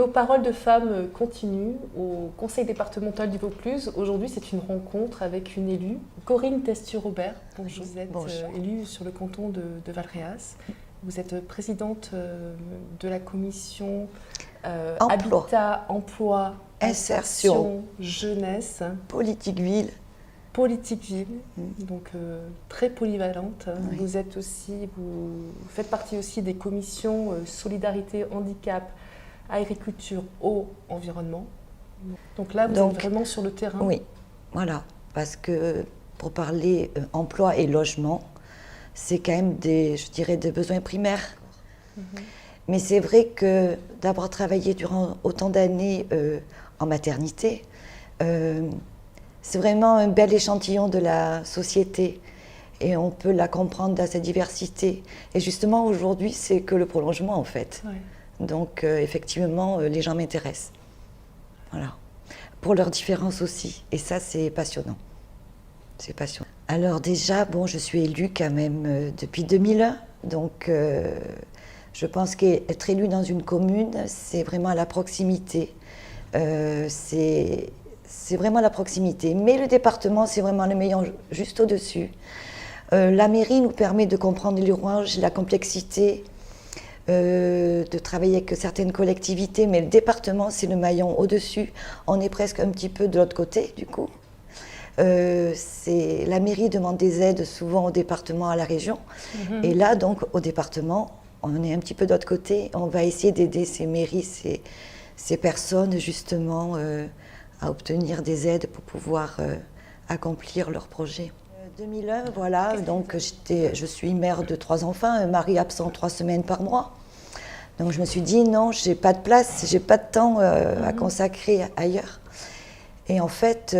nos paroles de femmes continuent au Conseil départemental du Vaucluse. Aujourd'hui, c'est une rencontre avec une élue, Corinne Testier-Robert. Bonjour. Vous êtes élue sur le canton de Valréas. Vous êtes présidente de la commission Habitat, Emploi, Insertion, Jeunesse. Politique ville. Politique ville, donc très polyvalente. Oui. Vous faites partie aussi des commissions Solidarité, Handicap, Agriculture, Eau, Environnement. Donc là, vous êtes vraiment sur le terrain. Oui, voilà, parce que pour parler emploi et logement, c'est quand même des besoins primaires. Mais c'est vrai que d'avoir travaillé durant autant d'années en maternité, c'est vraiment un bel échantillon de la société et on peut la comprendre dans sa diversité. Et justement, aujourd'hui, c'est que le prolongement, en fait. Ouais. Donc, effectivement, les gens m'intéressent. Voilà. Pour leurs différences aussi. Et ça, c'est passionnant. C'est passionnant. Alors déjà, je suis élue quand même depuis 2001. Donc, je pense qu'être élue dans une commune, c'est vraiment à la proximité. C'est vraiment la proximité. Mais le département, c'est vraiment le maillon juste au-dessus. La mairie nous permet de comprendre les rouages, la complexité, de travailler avec certaines collectivités, mais le département, c'est le maillon au-dessus. On est presque un petit peu de l'autre côté, du coup. La mairie demande des aides souvent au département, à la région. Et là, donc, au département, on est un petit peu de l'autre côté. On va essayer d'aider ces mairies, ces personnes, justement, à obtenir des aides pour pouvoir accomplir leurs projets. 2001, voilà, donc je suis mère de 3 enfants, un mari absent 3 semaines par mois. Donc je me suis dit non, j'ai pas de place, j'ai pas de temps à consacrer ailleurs. Et en fait,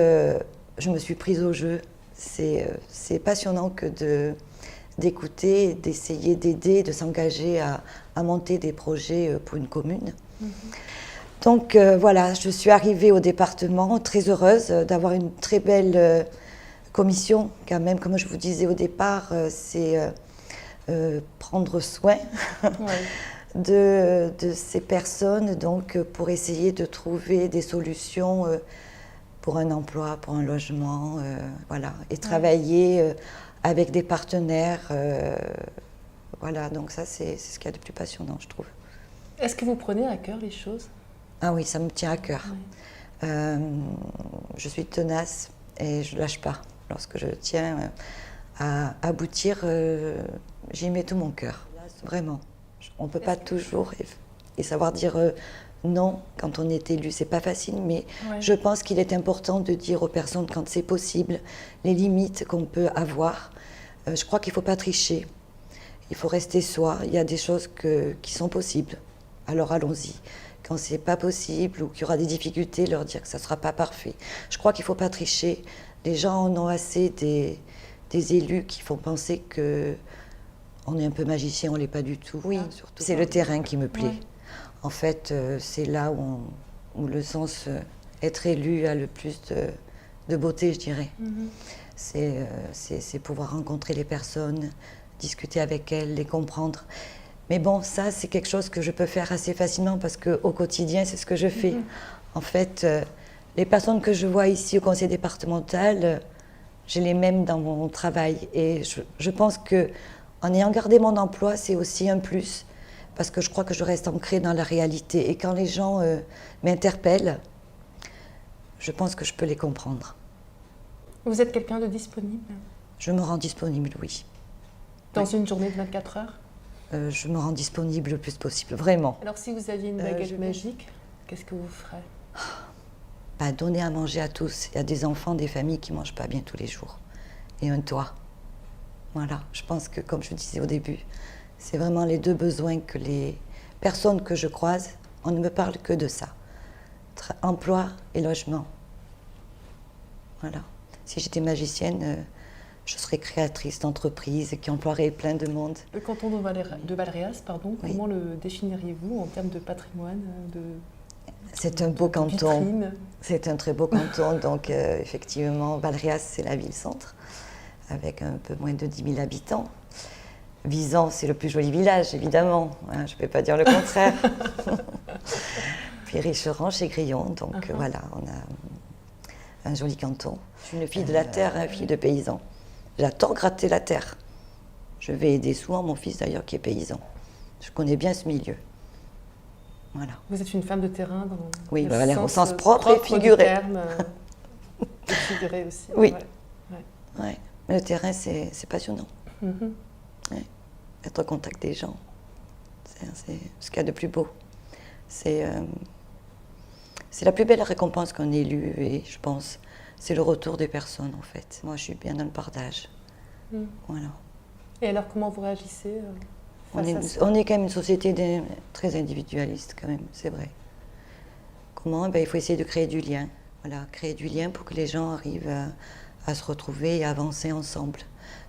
je me suis prise au jeu. C'est passionnant que d'écouter, d'essayer d'aider, de s'engager à monter des projets pour une commune. Donc voilà, je suis arrivée au département très heureuse d'avoir une très belle commission quand même. Comme je vous disais au départ, c'est prendre soin de ces personnes donc, pour essayer de trouver des solutions pour un emploi, pour un logement, voilà, et travailler avec des partenaires. Voilà, donc ça c'est ce qu'il y a de plus passionnant, je trouve. Est-ce que vous prenez à cœur les choses ? Ah oui, ça me tient à cœur. Oui. Je suis tenace et je ne lâche pas. Lorsque je tiens à aboutir, j'y mets tout mon cœur. Vraiment. On ne peut pas toujours et savoir dire non quand on est élu. C'est pas facile, mais je pense qu'il est important de dire aux personnes quand c'est possible, les limites qu'on peut avoir. Je crois qu'il ne faut pas tricher. Il faut rester soi. Il y a des choses qui sont possibles. Alors allons-y. Quand c'est pas possible ou qu'il y aura des difficultés, leur dire que ça sera pas parfait. Je crois qu'il faut pas tricher. Les gens en ont assez des élus qui font penser que on est un peu magicien, on l'est pas du tout. Oui, surtout. C'est le terrain qui me plaît. En fait, c'est là où le sens être élu a le plus de beauté, je dirais. C'est pouvoir rencontrer les personnes, discuter avec elles, les comprendre. Mais bon, ça, c'est quelque chose que je peux faire assez facilement parce qu'au quotidien, c'est ce que je fais. En fait, les personnes que je vois ici au conseil départemental, j'ai les mêmes dans mon travail. Et je pense qu'en ayant gardé mon emploi, c'est aussi un plus parce que je crois que je reste ancrée dans la réalité. Et quand les gens m'interpellent, je pense que je peux les comprendre. Vous êtes quelqu'un de disponible ? Je me rends disponible, oui. Dans une journée de 24 heures ? Je me rends disponible le plus possible, vraiment. Alors si vous aviez une baguette magique, qu'est-ce que vous ferez ? Donner à manger à tous. Il y a des enfants, des familles qui ne mangent pas bien tous les jours. Et un toit. Voilà, je pense que, comme je disais au début, c'est vraiment les 2 besoins que les personnes que je croise, on ne me parle que de ça. Emploi et logement. Voilà. Si j'étais magicienne, je serais créatrice d'entreprises qui emploierait plein de monde. Le canton de Valréas, comment le définiriez-vous en termes de patrimoine, C'est un beau canton. C'est un très beau canton. Donc, effectivement, Valréas, c'est la ville-centre, avec un peu moins de 10 000 habitants. Visan, c'est le plus joli village, évidemment. Je ne peux pas dire le contraire. Puis Richeran chez Grillon, donc voilà, on a un joli canton. Je suis une fille de la terre, une fille de paysan. J'adore gratter la terre. Je vais aider souvent mon fils d'ailleurs qui est paysan. Je connais bien ce milieu. Voilà. Vous êtes une femme de terrain dans oui, le au sens propre et figuré. Du terme, et figuré aussi. Oui. Ouais. Mais le terrain, c'est passionnant. Ouais. Être au contact des gens, c'est ce qu'il y a de plus beau. C'est la plus belle récompense qu'un élu, et je pense, c'est le retour des personnes en fait. Moi, je suis bien dans le partage. Voilà. Et alors, comment vous réagissez on est quand même une société très individualiste, quand même, c'est vrai. Comment? Il faut essayer de créer du lien. Voilà, créer du lien pour que les gens arrivent à se retrouver et à avancer ensemble.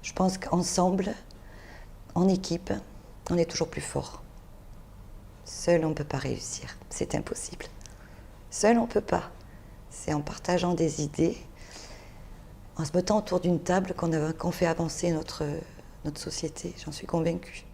Je pense qu'ensemble, en équipe, on est toujours plus fort. Seul, on ne peut pas réussir. C'est impossible. Seul, on ne peut pas. C'est en partageant des idées, en se mettant autour d'une table qu'on fait avancer notre société. J'en suis convaincue.